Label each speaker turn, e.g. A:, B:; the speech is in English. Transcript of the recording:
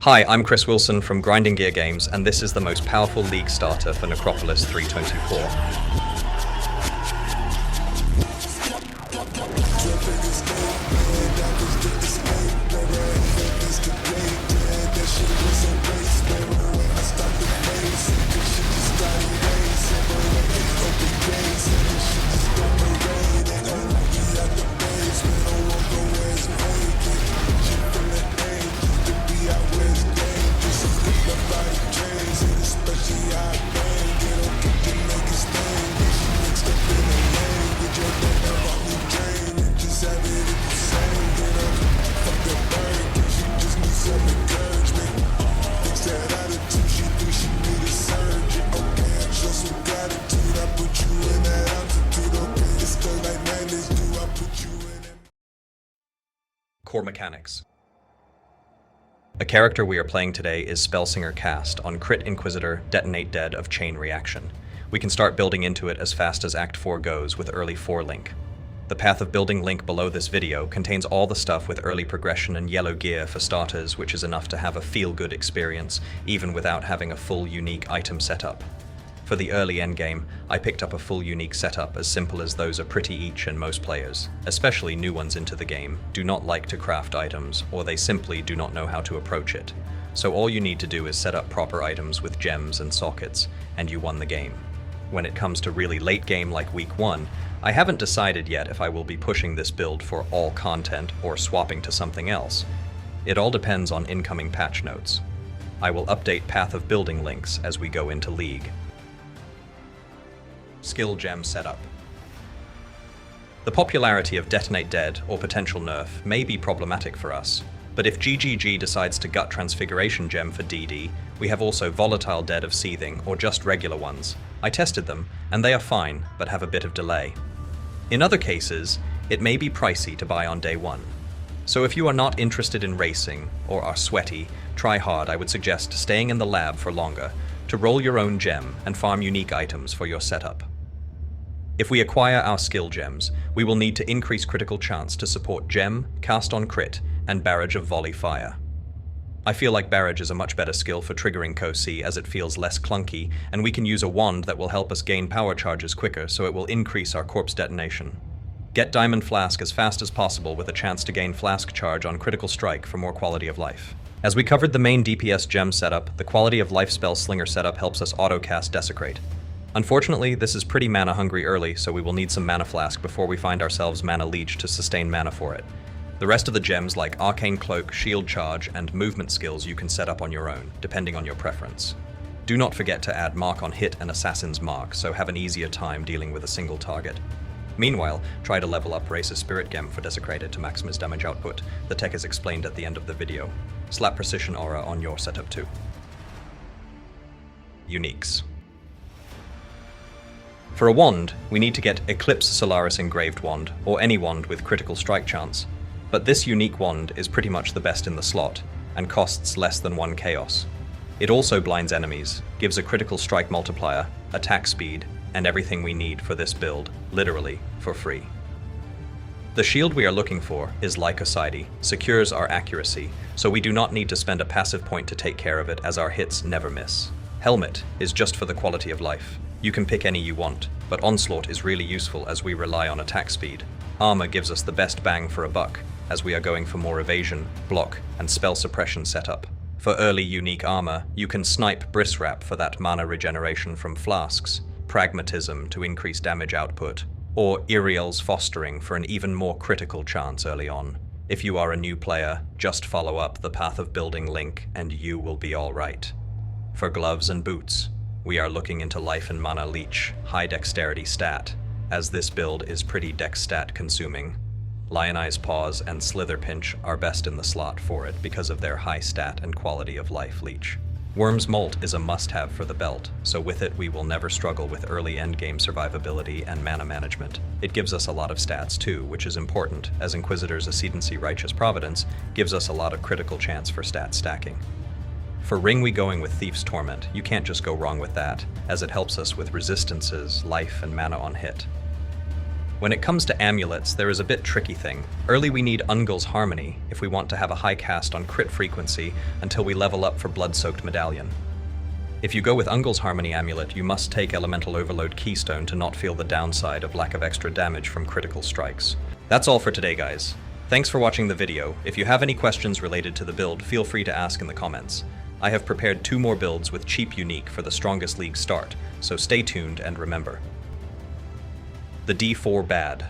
A: Hi, I'm Chris Wilson from Grinding Gear Games, and this is the most powerful league starter for Necropolis 3.24. Core mechanics. A character we are playing today is Spellsinger Cast on Crit Inquisitor Detonate Dead of Chain Reaction. We can start building into it as fast as Act 4 goes with early 4 link. The path of building link below this video contains all the stuff with early progression and yellow gear for starters, which is enough to have a feel-good experience, even without having a full unique item setup. For the early endgame, I picked up a full unique setup as simple as those are pretty each, and most players, especially new ones into the game, do not like to craft items, or they simply do not know how to approach it. So all you need to do is set up proper items with gems and sockets, and you won the game. When it comes to really late game like week 1, I haven't decided yet if I will be pushing this build for all content or swapping to something else. It all depends on incoming patch notes. I will update path of building links as we go into League. Skill gem setup. The popularity of Detonate Dead or potential nerf may be problematic for us, but if GGG decides to gut Transfiguration gem for DD, we have also Volatile Dead of Seething or just regular ones. I tested them, and they are fine, but have a bit of delay. In other cases, it may be pricey to buy on day 1. So if you are not interested in racing or are sweaty, try hard, I would suggest staying in the lab for longer to roll your own gem and farm unique items for your setup. If we acquire our skill gems, we will need to increase critical chance to support gem, cast on crit, and barrage of volley fire. I feel like barrage is a much better skill for triggering Co-C as it feels less clunky, and we can use a wand that will help us gain power charges quicker, so it will increase our corpse detonation. Get Diamond Flask as fast as possible with a chance to gain Flask charge on critical strike for more quality of life. As we covered the main DPS gem setup, the quality of life spell slinger setup helps us auto-cast Desecrate. Unfortunately, this is pretty mana hungry early, so we will need some mana flask before we find ourselves mana leech to sustain mana for it. The rest of the gems like Arcane Cloak, Shield Charge, and movement skills you can set up on your own, depending on your preference. Do not forget to add Mark on Hit and Assassin's Mark, so have an easier time dealing with a single target. Meanwhile, try to level up Race's Spirit Gem for Desecrated to maximize damage output. The tech is explained at the end of the video. Slap Precision Aura on your setup too. Uniques. For a wand, we need to get Eclipse Solaris Engraved Wand, or any wand with critical strike chance. But this unique wand is pretty much the best in the slot, and costs less than 1 chaos. It also blinds enemies, gives a critical strike multiplier, attack speed, and everything we need for this build, literally, for free. The shield we are looking for is Lycosidie, secures our accuracy, so we do not need to spend a passive point to take care of it as our hits never miss. Helmet is just for the quality of life. You can pick any you want, but Onslaught is really useful as we rely on attack speed. Armor gives us the best bang for a buck, as we are going for more evasion, block, and spell suppression setup. For early unique armor, you can snipe Briswrap for that mana regeneration from flasks, Pragmatism to increase damage output, or Iriel's Fostering for an even more critical chance early on. If you are a new player, just follow up the path of building link and you will be alright. For gloves and boots, we are looking into Life and Mana Leech, high dexterity stat, as this build is pretty dex stat consuming. Lionized Paws and Slither Pinch are best in the slot for it because of their high stat and quality of life leech. Worm's Molt is a must-have for the belt, so with it we will never struggle with early endgame survivability and mana management. It gives us a lot of stats too, which is important, as Inquisitor's Ascendancy Righteous Providence gives us a lot of critical chance for stat stacking. For Ring we going with Thief's Torment, you can't just go wrong with that, as it helps us with resistances, life, and mana on hit. When it comes to amulets, there is a bit tricky thing. Early we need Ungol's Harmony if we want to have a high cast on crit frequency until we level up for Blood-Soaked Medallion. If you go with Ungol's Harmony amulet, you must take Elemental Overload Keystone to not feel the downside of lack of extra damage from critical strikes. That's all for today, guys. Thanks for watching the video. If you have any questions related to the build, feel free to ask in the comments. I have prepared 2 more builds with cheap unique for the strongest league start, so stay tuned and remember. The D4 bad.